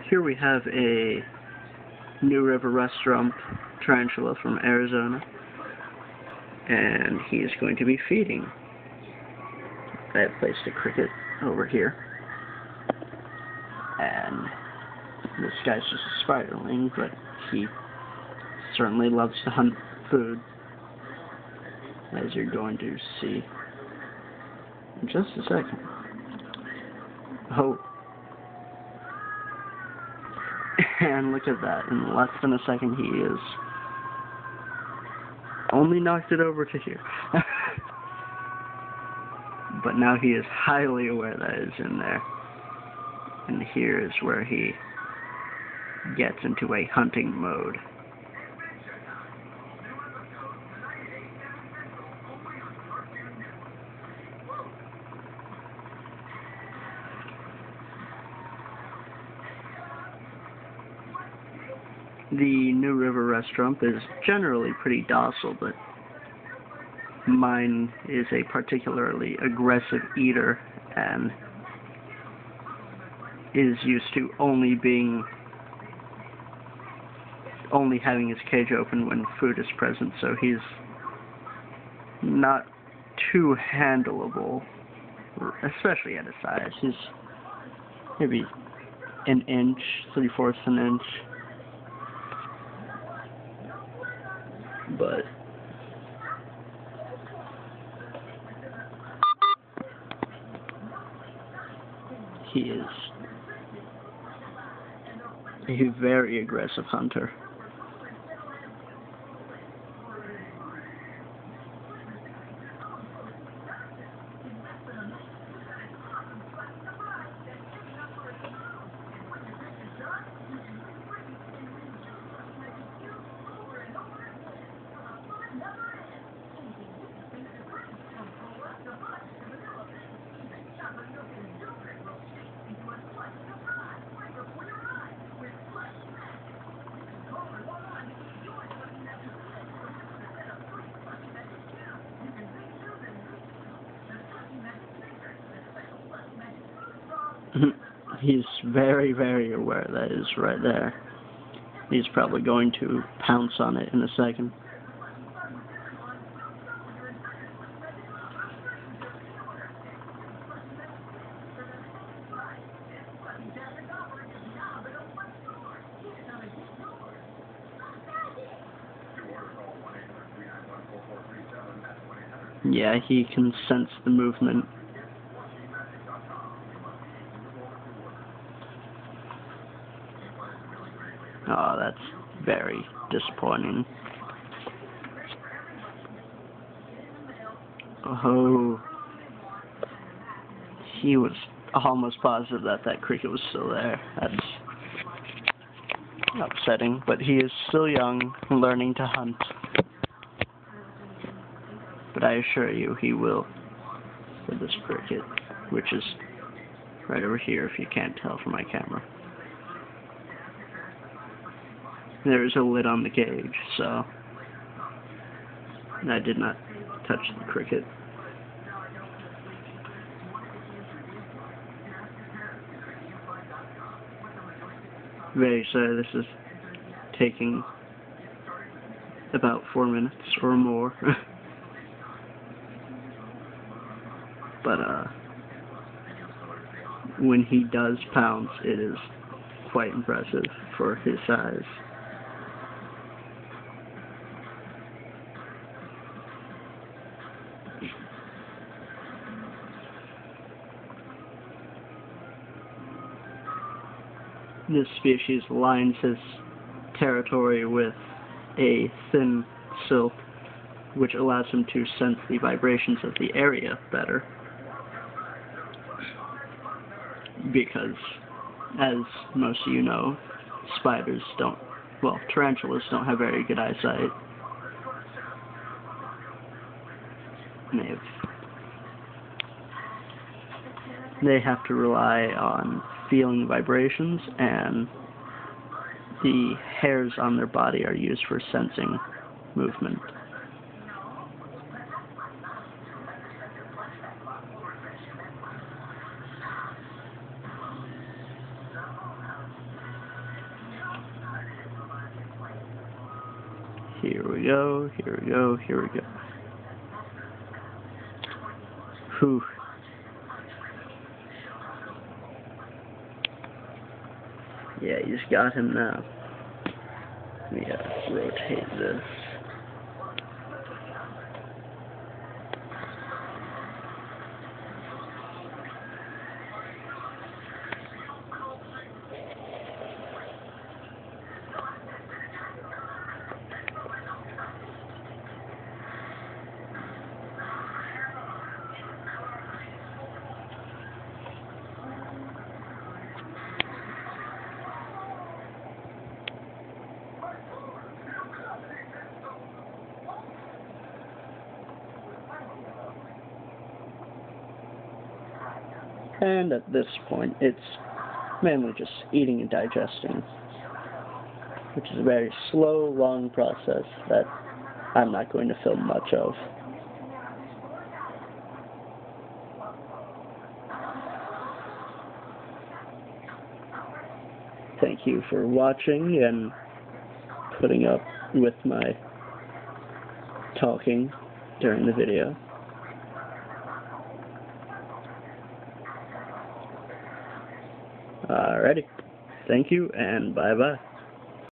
Here we have a new River Rustrump tarantula from Arizona, and he is going to be feeding. I have placed a cricket over here, and this guy's just a spiderling, but he certainly loves to hunt food, as you're going to see in just a second. Oh. And look at that, in less than a second he is only knocked it over to here. But now he is highly aware that it is in there. And here is where he gets into a hunting mode. The new River Rustrump is generally pretty docile, but mine is a particularly aggressive eater and is used to only having his cage open when food is present, so he's not too handleable, especially at his size. He's maybe an inch, 3/4 an inch. But he is a very aggressive hunter. He's very, very aware that it is right there. He's probably going to pounce on it in a second. Yeah, he can sense the movement. Oh, that's very disappointing. Oh, he was almost positive that that cricket was still there. That's upsetting, but he is still young, learning to hunt. But I assure you, he will with this cricket, which is right over here if you can't tell from my camera. There's a lid on the cage, so I did not touch the cricket. Very sorry, this is taking about 4 minutes or more. But when he does pounce, it is quite impressive for his size. This species lines his territory with a thin silk, which allows him to sense the vibrations of the area better. Because, as most of you know, tarantulas don't have very good eyesight. And they have to rely on feeling vibrations, and the hairs on their body are used for sensing movement. Here we go, here we go, here we go. Whew. Yeah, you just got him now. Let me rotate this. And at this point, it's mainly just eating and digesting, which is a very slow, long process that I'm not going to film much of. Thank you for watching and putting up with my talking during the video. Alrighty. Thank you, and bye-bye.